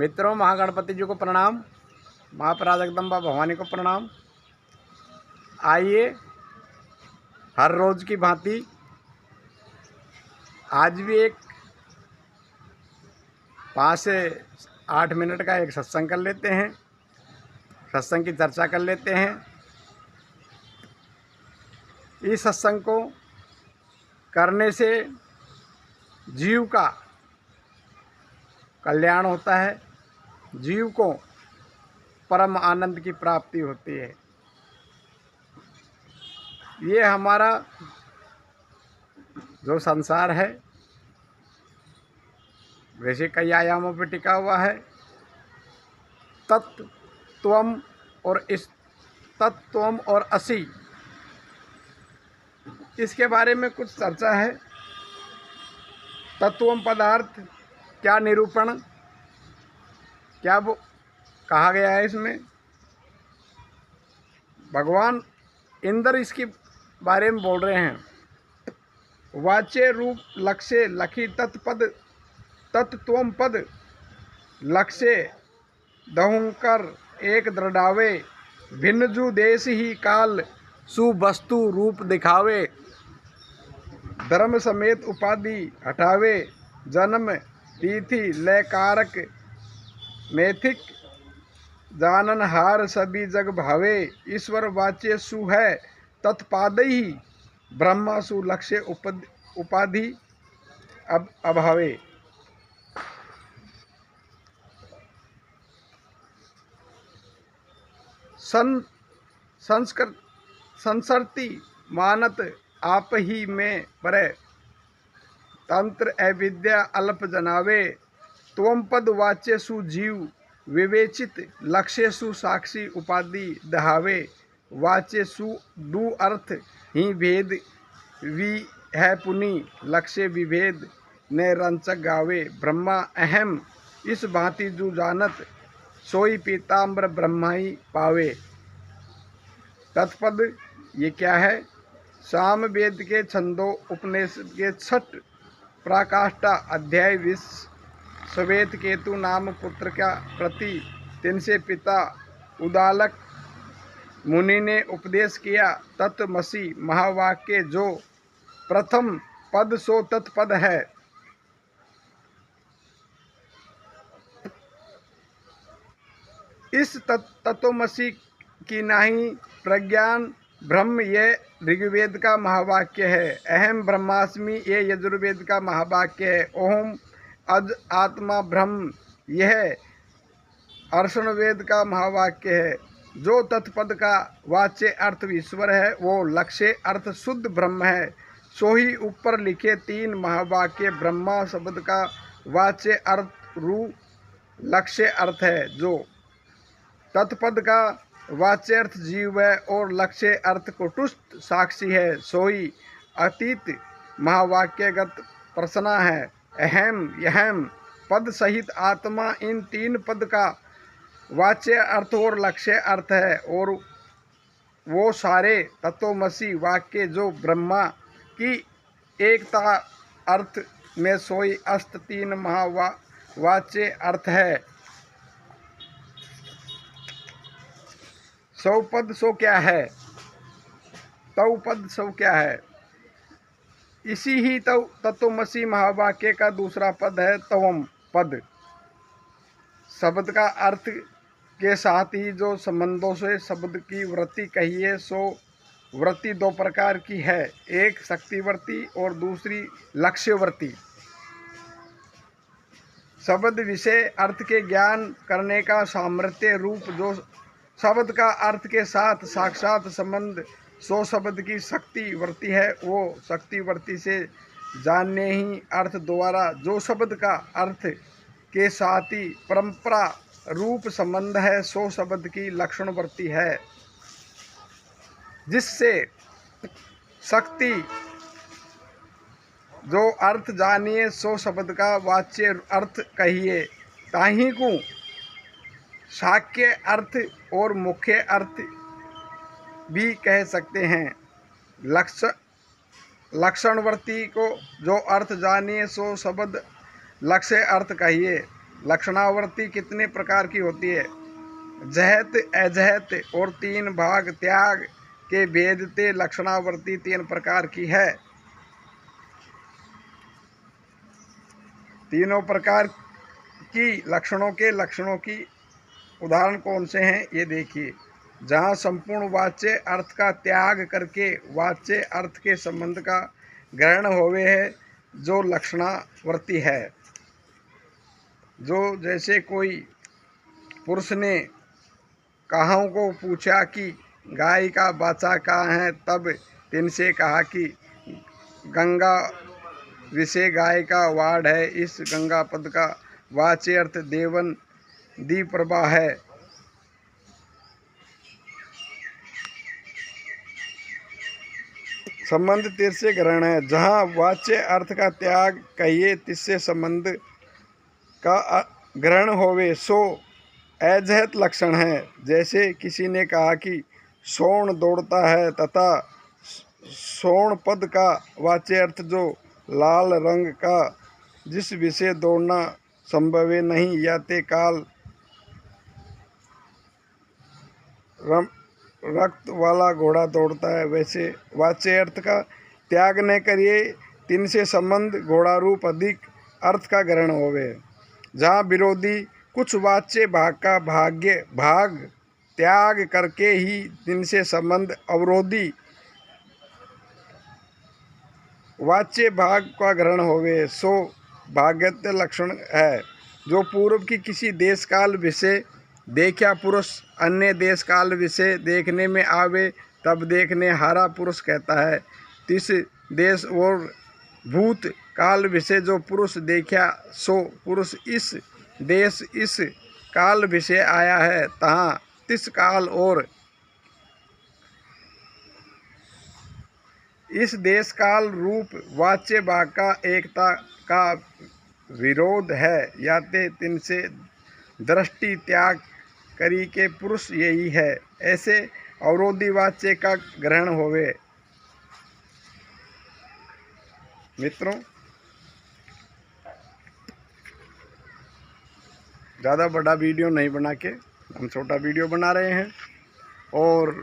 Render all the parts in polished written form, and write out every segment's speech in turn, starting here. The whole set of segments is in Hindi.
मित्रों, महागणपति जी को प्रणाम, महापरा जगदम्बा भवानी को प्रणाम। आइए, हर रोज की भांति आज भी एक 5 से 8 मिनट का एक सत्संग कर लेते हैं, सत्संग की चर्चा कर लेते हैं। इस सत्संग को करने से जीव का कल्याण होता है, जीव को परम आनंद की प्राप्ति होती है। ये हमारा जो संसार है वैसे कई आयामों पर टिका हुआ है। तत्व, त्वम और इस तत्वम और असि, इसके बारे में कुछ चर्चा है। तत्वम पदार्थ क्या निरूपण, क्या वो कहा गया है इसमें। भगवान इंद्र इसके बारे में बोल रहे हैं। वाच्य रूप लक्ष्य लखी तत्पद तत्त्वम पद लक्ष्य दहुंकर एक दृढ़ावे भिन्नजु देश ही काल सुवस्तु रूप दिखावे धर्म समेत उपाधि हटावे जन्म तिथि लय कारक मैथिक जाननहार सभी जग भावे ईश्वर वाच्य सु है तत्पादई ब्रह्मा सु लक्ष्य उपाधि अभावे। संसरती मानत आप ही में पर तंत्र अविद्या अल्प जनावे त्वम पद वाच्य सु जीव विवेचित लक्ष्य सु साक्षी उपाधि दहावे वाच्य सु दु अर्थ ही भेद वि है पुनि लक्ष्य विभेद ने रंचक गावे ब्रह्मा अहम इस भांति जु जानत सोई पीताम्बर ब्रह्मा ही पावे। तत्पद ये क्या है। साम वेद के छंदों उपनिषद के छठ प्राकाष्ठा अध्याय 20 श्वेत केतु नाम पुत्र का प्रति तिनसे पिता उदालक मुनि ने उपदेश किया। तत्वमसि महावाक्य जो प्रथम पद सो तत्पद है। इस तत्वमसि की नाही प्रज्ञान ब्रह्म ये ऋग्वेद का महावाक्य है। अहम ब्रह्मास्मि ये यजुर्वेद का महावाक्य है। ओम अज आत्मा ब्रह्म यह अर्षणवेद का महावाक्य है। जो तत्पद का वाच्य अर्थ ईश्वर है वो लक्ष्य अर्थ शुद्ध ब्रह्म है। सो ही ऊपर लिखे 3 महावाक्य ब्रह्मा शब्द का वाच्य अर्थ रू लक्ष्य अर्थ है। जो तत्पद का वाच्य अर्थ जीव है और लक्ष्य अर्थ कुटुष्ट साक्षी है। सोई अतीत महावाक्यगत प्रश्ना है। अहम यहम पद सहित आत्मा इन 3 पद का वाच्य अर्थ और लक्ष्य अर्थ है। और वो सारे तत्वमसि वाक्य जो ब्रह्मा की एकता अर्थ में सोई अस्त 3 महावाच्य अर्थ है। सौ पद सो क्या है, तव पद सो क्या है। इसी ही तत्वमसि महावाक्य का दूसरा पद है तवम पद। शब्द का अर्थ के साथ ही जो संबंधों से शब्द की वृत्ति कही है सो वृत्ति 2 प्रकार की है। एक शक्तिवृत्ति और दूसरी लक्ष्यवृत्ति। शब्द विषय अर्थ के ज्ञान करने का सामर्थ्य रूप जो शब्द का अर्थ के साथ साक्षात संबंध सो शब्द की शक्ति वृत्ति है। वो शक्ति वृत्ति से जानने ही अर्थ द्वारा जो शब्द का अर्थ के साथ ही परंपरा रूप संबंध है सो शब्द की लक्षण वृत्ति है। जिससे शक्ति जो अर्थ जानिए सो शब्द का वाच्य अर्थ कहिए। ताही को शाक्य अर्थ और मुख्य अर्थ भी कह सकते हैं। लक्षणवर्ती को जो अर्थ जानिए सो शब्द लक्ष्य अर्थ कहिए। लक्षणावर्ती कितने प्रकार की होती है? जहत, अजहत और 3 भाग त्याग के भेदते लक्षणावर्ती 3 प्रकार की है। तीनों प्रकार की लक्षणों की उदाहरण कौन से हैं ये देखिए। जहाँ संपूर्ण वाच्य अर्थ का त्याग करके वाच्य अर्थ के संबंध का ग्रहण होवे है जो लक्षणावर्ती है। जो जैसे कोई पुरुष ने काहों को पूछा कि गाय का बाछा कहाँ है, तब तिनसे कहा कि गंगा विषय गाय का वाड है। इस गंगा पद का वाच्य अर्थ देवन दी प्रभा है। संबंध तिससे ग्रहण है। जहाँ वाच्य अर्थ का त्याग कहिए तिससे संबंध का ग्रहण होवे सो अजहत लक्षण है। जैसे किसी ने कहा कि सोण दौड़ता है तथा सोण पद का वाच्य अर्थ जो लाल रंग का जिस विषय दौड़ना संभव नहीं या ते काल रक्त वाला घोड़ा दौड़ता है, वैसे वाच्य अर्थ का त्याग न करिए तिनसे संबंध घोड़ा रूप अधिक अर्थ का ग्रहण होवे। जहाँ विरोधी कुछ वाच्य भाग का भाग त्याग करके ही तिनसे संबंध अवरोधी वाच्य भाग का ग्रहण होवे सो भाग्यत्य लक्षण है। जो पूर्व की किसी देश काल विषय देखा पुरुष अन्य देश काल विषय देखने में आवे तब देखने हारा पुरुष कहता है। तिस देश और भूत काल विषय जो पुरुष देखा सो पुरुष इस देश इस काल विषय आया है तहाँ तिस काल और इस देश काल रूप वाच्य भाग का एकता का विरोध है। याते तिनसे दृष्टि त्याग करी के पुरुष यही है। ऐसे अवरोधी वाच्य का ग्रहण होवे। मित्रों, ज़्यादा बड़ा वीडियो नहीं बना के हम छोटा वीडियो बना रहे हैं और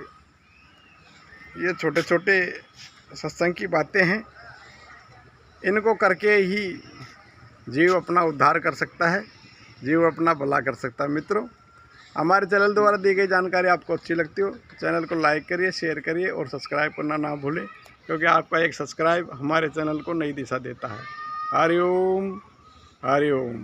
ये छोटे छोटे सत्संग की बातें हैं। इनको करके ही जीव अपना उद्धार कर सकता है, जीव अपना भला कर सकता है। मित्रों, हमारे चैनल द्वारा दी गई जानकारी आपको अच्छी लगती हो तो चैनल को लाइक करिए, शेयर करिए और सब्सक्राइब करना ना भूलें, क्योंकि आपका एक सब्सक्राइब हमारे चैनल को नई दिशा देता है। हरि ओम, हरि ओम।